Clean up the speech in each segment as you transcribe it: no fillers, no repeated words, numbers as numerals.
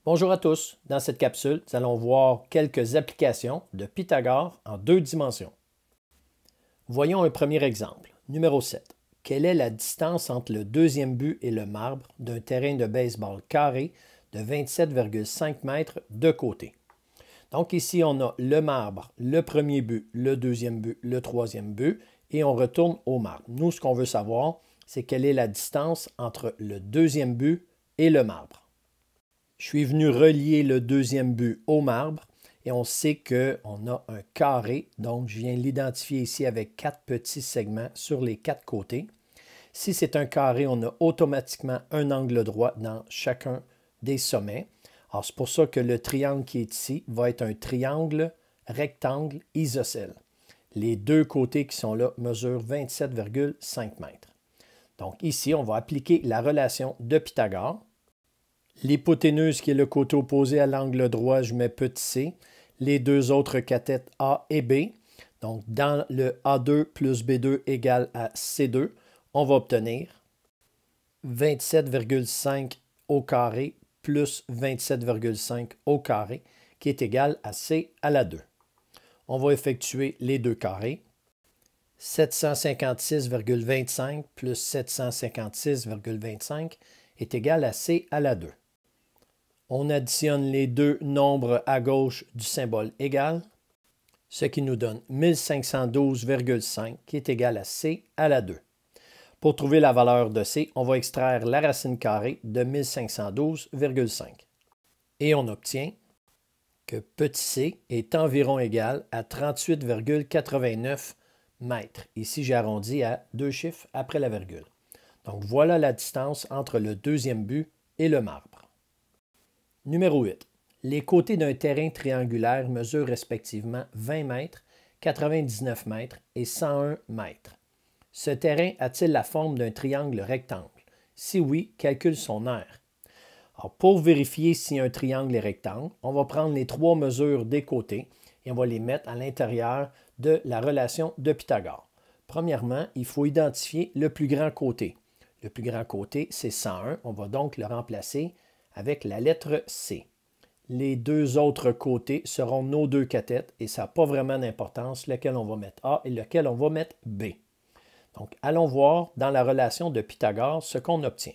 Bonjour à tous. Dans cette capsule, nous allons voir quelques applications de Pythagore en deux dimensions. Voyons un premier exemple. Numéro 7. Quelle est la distance entre le deuxième but et le marbre d'un terrain de baseball carré de 27,5 mètres de côté? Donc ici, on a le marbre, le premier but, le deuxième but, le troisième but, et on retourne au marbre. Nous, ce qu'on veut savoir, c'est quelle est la distance entre le deuxième but et le marbre. Je suis venu relier le deuxième but au marbre et on sait qu'on a un carré, donc je viens l'identifier ici avec 4 petits segments sur les 4 côtés. Si c'est un carré, on a automatiquement un angle droit dans chacun des sommets. Alors c'est pour ça que le triangle qui est ici va être un triangle rectangle isocèle. Les deux côtés qui sont là mesurent 27,5 mètres. Donc ici, on va appliquer la relation de Pythagore. L'hypoténuse qui est le côté opposé à l'angle droit, je mets petit c. Les deux autres cathètes A et B. Donc, dans le A2 plus B2 égale à C2, on va obtenir 27,5 au carré plus 27,5 au carré, qui est égal à C à la 2. On va effectuer les deux carrés. 756,25 plus 756,25 est égal à C à la 2. On additionne les deux nombres à gauche du symbole égal, ce qui nous donne 1512,5 qui est égal à C à la 2. Pour trouver la valeur de C, on va extraire la racine carrée de 1512,5. Et on obtient que petit c est environ égal à 38,89 mètres. Ici, j'ai arrondi à deux chiffres après la virgule. Donc voilà la distance entre le deuxième but et le marbre. Numéro 8. Les côtés d'un terrain triangulaire mesurent respectivement 20 mètres, 99 mètres et 101 mètres. Ce terrain a-t-il la forme d'un triangle rectangle? Si oui, calcule son aire. Alors, pour vérifier si un triangle est rectangle, on va prendre les trois mesures des côtés et on va les mettre à l'intérieur de la relation de Pythagore. Premièrement, il faut identifier le plus grand côté. Le plus grand côté, c'est 101. On va donc le remplacer avec la lettre C. Les deux autres côtés seront nos deux cathètes et ça n'a pas vraiment d'importance lequel on va mettre A et lequel on va mettre B. Donc, allons voir dans la relation de Pythagore ce qu'on obtient.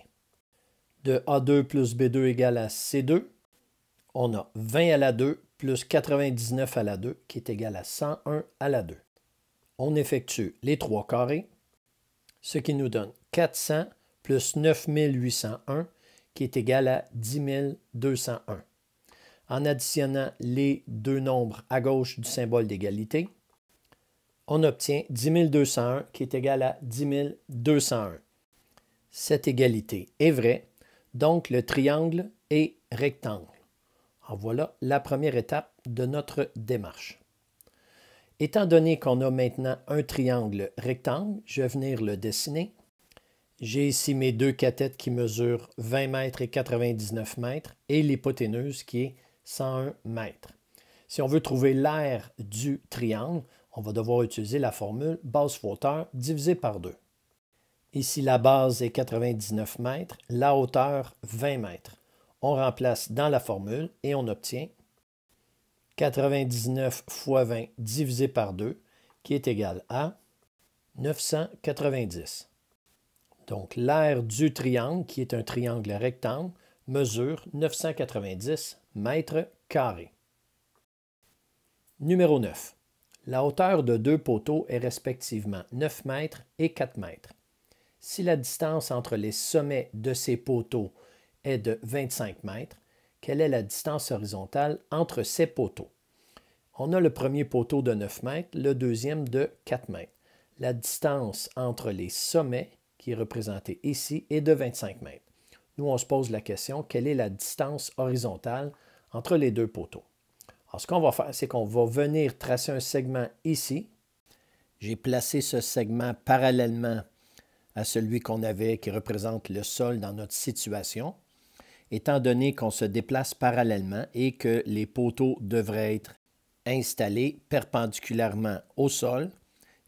De A2 plus B2 égale à C2, on a 20 à la 2 plus 99 à la 2 qui est égal à 101 à la 2. On effectue les trois carrés, ce qui nous donne 400 plus 9801 qui est égal à 10 201. En additionnant les deux nombres à gauche du symbole d'égalité, on obtient 10 201 qui est égal à 10 201. Cette égalité est vraie, donc le triangle est rectangle. En voilà la première étape de notre démarche. Étant donné qu'on a maintenant un triangle rectangle, je vais venir le dessiner. J'ai ici mes deux cathètes qui mesurent 20 mètres et 99 mètres et l'hypoténuse qui est 101 mètres. Si on veut trouver l'aire du triangle, on va devoir utiliser la formule base fois hauteur divisé par 2. Ici, la base est 99 mètres, la hauteur 20 mètres. On remplace dans la formule et on obtient 99 fois 20 divisé par 2 qui est égal à 990. Donc, l'aire du triangle, qui est un triangle rectangle, mesure 990 mètres carrés. Numéro 9. La hauteur de deux poteaux est respectivement 9 mètres et 4 mètres. Si la distance entre les sommets de ces poteaux est de 25 mètres, quelle est la distance horizontale entre ces poteaux? On a le premier poteau de 9 mètres, le deuxième de 4 mètres. La distance entre les sommets qui est représenté ici, est de 25 mètres. Nous, on se pose la question, quelle est la distance horizontale entre les deux poteaux? Alors, ce qu'on va faire, c'est qu'on va venir tracer un segment ici. J'ai placé ce segment parallèlement à celui qu'on avait qui représente le sol dans notre situation. Étant donné qu'on se déplace parallèlement et que les poteaux devraient être installés perpendiculairement au sol,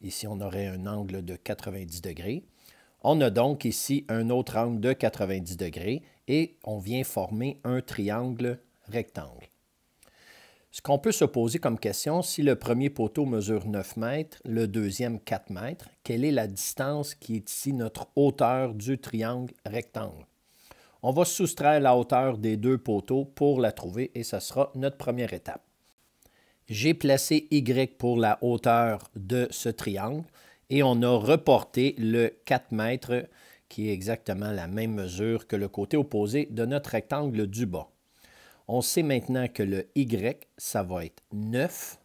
ici, on aurait un angle de 90 degrés. On a donc ici un autre angle de 90 degrés et on vient former un triangle rectangle. Ce qu'on peut se poser comme question, si le premier poteau mesure 9 mètres, le deuxième 4 mètres, quelle est la distance qui est ici notre hauteur du triangle rectangle? On va soustraire la hauteur des deux poteaux pour la trouver et ce sera notre première étape. J'ai placé Y pour la hauteur de ce triangle et on a reporté le 4 mètres qui est exactement la même mesure que le côté opposé de notre rectangle du bas. On sait maintenant que le Y, ça va être 9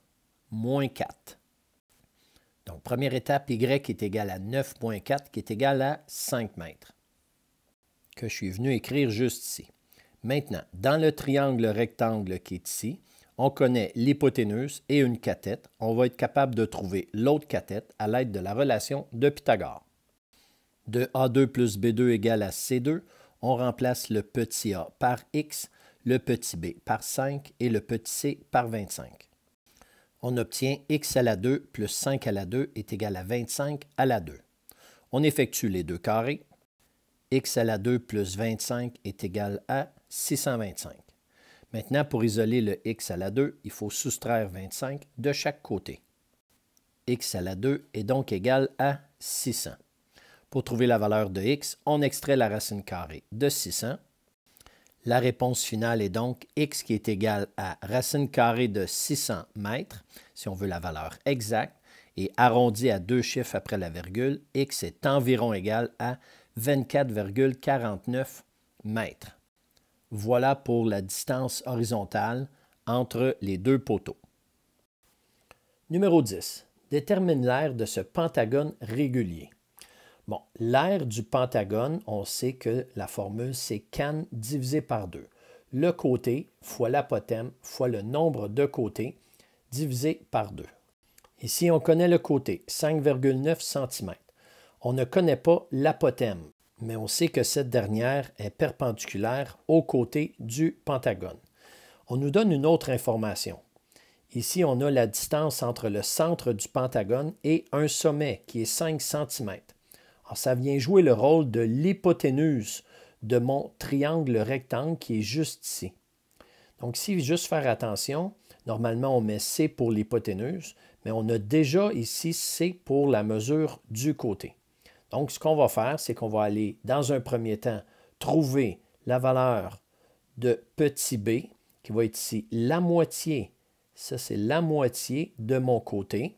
moins 4. Donc, première étape, Y est égal à 9 moins 4 qui est égal à 5 mètres que je suis venu écrire juste ici. Maintenant, dans le triangle rectangle qui est ici, on connaît l'hypoténuse et une cathète. On va être capable de trouver l'autre cathète à l'aide de la relation de Pythagore. De A2 plus B2 égale à C2, on remplace le petit a par X, le petit b par 5 et le petit c par 25. On obtient X à la 2 plus 5 à la 2 est égal à 25 à la 2. On effectue les deux carrés. X à la 2 plus 25 est égal à 625. Maintenant, pour isoler le x à la 2, il faut soustraire 25 de chaque côté. X à la 2 est donc égal à 600. Pour trouver la valeur de x, on extrait la racine carrée de 600. La réponse finale est donc x qui est égal à racine carrée de 600 mètres, si on veut la valeur exacte, et arrondi à deux chiffres après la virgule, x est environ égal à 24,49 mètres. Voilà pour la distance horizontale entre les deux poteaux. Numéro 10. Détermine l'aire de ce pentagone régulier. Bon, l'aire du pentagone, on sait que la formule, c'est can divisé par 2. Le côté fois l'apothème fois le nombre de côtés divisé par 2. Ici, on connaît le côté, 5,9 cm. On ne connaît pas l'apothème, mais on sait que cette dernière est perpendiculaire au côté du pentagone. On nous donne une autre information. Ici, on a la distance entre le centre du pentagone et un sommet qui est 5 cm. Alors, ça vient jouer le rôle de l'hypoténuse de mon triangle rectangle qui est juste ici. Donc, ici, juste faire attention, normalement, on met C pour l'hypoténuse, mais on a déjà ici C pour la mesure du côté. Donc, ce qu'on va faire, c'est qu'on va aller, dans un premier temps, trouver la valeur de petit b, qui va être ici la moitié. Ça, c'est la moitié de mon côté.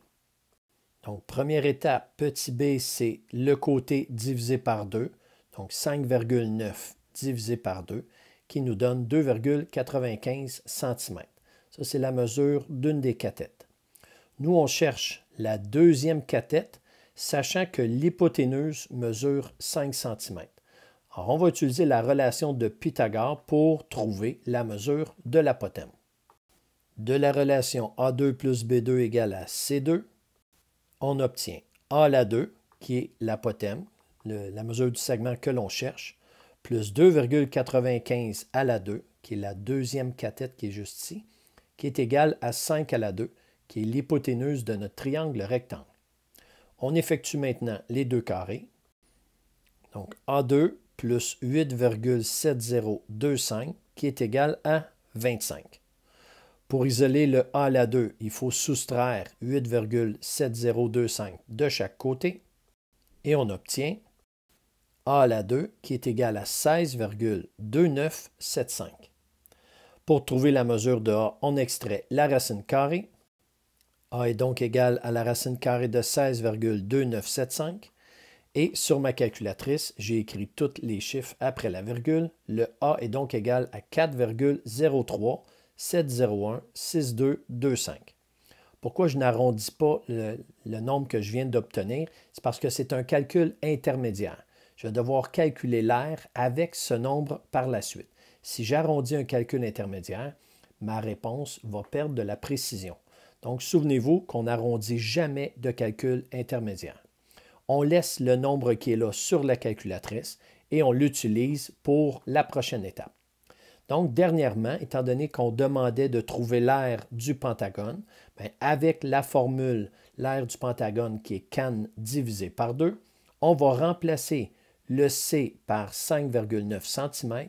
Donc, première étape, petit b, c'est le côté divisé par 2. Donc, 5,9 divisé par 2, qui nous donne 2,95 cm. Ça, c'est la mesure d'une des cathètes. Nous, on cherche la deuxième cathète, sachant que l'hypoténuse mesure 5 cm. Alors, on va utiliser la relation de Pythagore pour trouver la mesure de l'apothème. De la relation A2 plus B2 égale à C2, on obtient A à la 2, qui est l'apothème, la mesure du segment que l'on cherche, plus 2,95 à la 2, qui est la deuxième cathète qui est juste ici, qui est égal à 5 à la 2, qui est l'hypoténuse de notre triangle rectangle. On effectue maintenant les deux carrés. Donc, A2 plus 8,7025, qui est égal à 25. Pour isoler le A à la 2, il faut soustraire 8,7025 de chaque côté. Et on obtient A à la 2, qui est égal à 16,2975. Pour trouver la mesure de A, on extrait la racine carrée. A est donc égal à la racine carrée de 16,2975. Et sur ma calculatrice, j'ai écrit tous les chiffres après la virgule. Le A est donc égal à 4,037016225. Pourquoi je n'arrondis pas le nombre que je viens d'obtenir? C'est parce que c'est un calcul intermédiaire. Je vais devoir calculer l'aire avec ce nombre par la suite. Si j'arrondis un calcul intermédiaire, ma réponse va perdre de la précision. Donc, souvenez-vous qu'on n'arrondit jamais de calcul intermédiaire. On laisse le nombre qui est là sur la calculatrice et on l'utilise pour la prochaine étape. Donc, dernièrement, étant donné qu'on demandait de trouver l'aire du pentagone, bien, avec la formule l'aire du pentagone qui est can divisé par 2, on va remplacer le C par 5,9 cm,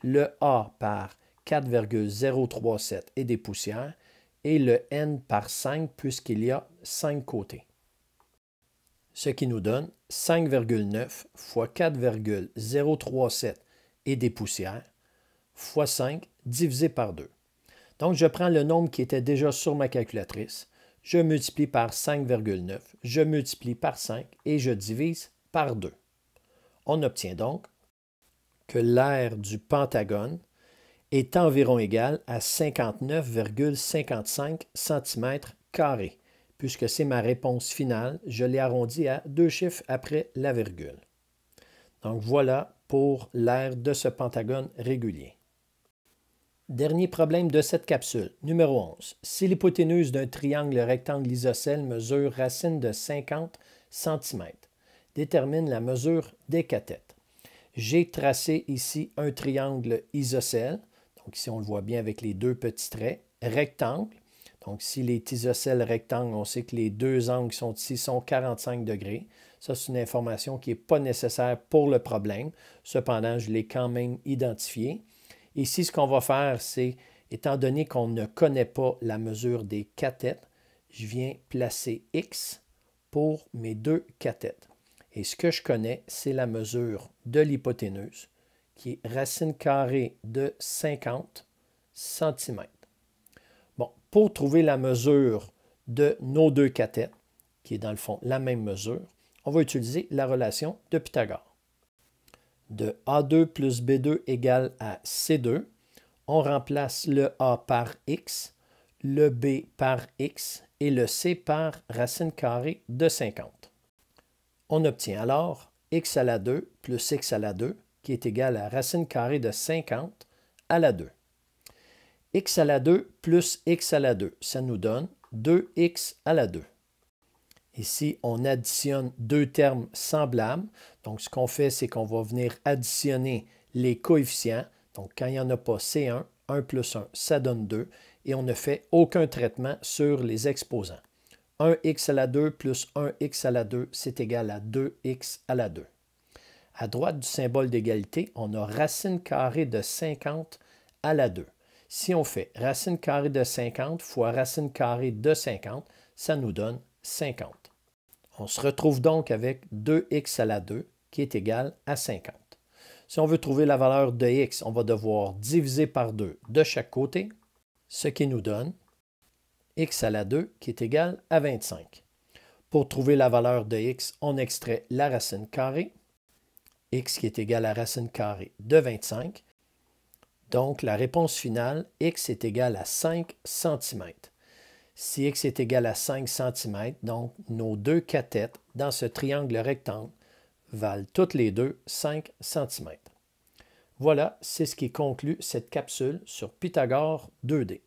le A par 4,037 et des poussières, et le n par 5 puisqu'il y a 5 côtés. Ce qui nous donne 5,9 fois 4,037 et des poussières fois 5 divisé par 2. Donc, je prends le nombre qui était déjà sur ma calculatrice, je multiplie par 5,9, je multiplie par 5 et je divise par 2. On obtient donc que l'aire du pentagone est environ égal à 59,55 cm², puisque c'est ma réponse finale. Je l'ai arrondi à 2 chiffres après la virgule. Donc voilà pour l'aire de ce pentagone régulier. Dernier problème de cette capsule, numéro 11. Si l'hypoténuse d'un triangle rectangle isocèle mesure racine de 50 cm, détermine la mesure des cathètes. J'ai tracé ici un triangle isocèle, donc ici on le voit bien avec les deux petits traits, rectangle. Donc s'il est isocèle rectangle, on sait que les deux angles qui sont ici sont 45 degrés. Ça, c'est une information qui n'est pas nécessaire pour le problème. Cependant, je l'ai quand même identifié. Ici, ce qu'on va faire, c'est, étant donné qu'on ne connaît pas la mesure des cathètes, je viens placer X pour mes deux cathètes. Et ce que je connais, c'est la mesure de l'hypoténuse, qui est racine carrée de 50 cm. Bon, pour trouver la mesure de nos deux cathètes, qui est dans le fond la même mesure, on va utiliser la relation de Pythagore. De A2 plus B2 égale à C2, on remplace le A par X, le B par X et le C par racine carrée de 50. On obtient alors X à la 2 plus X à la 2, qui est égal à racine carrée de 50 à la 2. X à la 2 plus X à la 2, ça nous donne 2X à la 2. Ici, on additionne deux termes semblables. Donc, ce qu'on fait, c'est qu'on va venir additionner les coefficients. Donc, quand il n'y en a pas C1, 1 plus 1, ça donne 2. Et on ne fait aucun traitement sur les exposants. 1x à la 2 plus 1x à la 2, c'est égal à 2x à la 2. À droite du symbole d'égalité, on a racine carrée de 50 à la 2. Si on fait racine carrée de 50 fois racine carrée de 50, ça nous donne 50. On se retrouve donc avec 2x à la 2 qui est égal à 50. Si on veut trouver la valeur de x, on va devoir diviser par 2 de chaque côté, ce qui nous donne x à la 2 qui est égal à 25. Pour trouver la valeur de x, on extrait la racine carrée, x qui est égal à racine carrée de 25. Donc la réponse finale, x est égal à 5 cm. Si x est égal à 5 cm, donc nos deux cathètes dans ce triangle rectangle valent toutes les deux 5 cm. Voilà, c'est ce qui conclut cette capsule sur Pythagore 2D.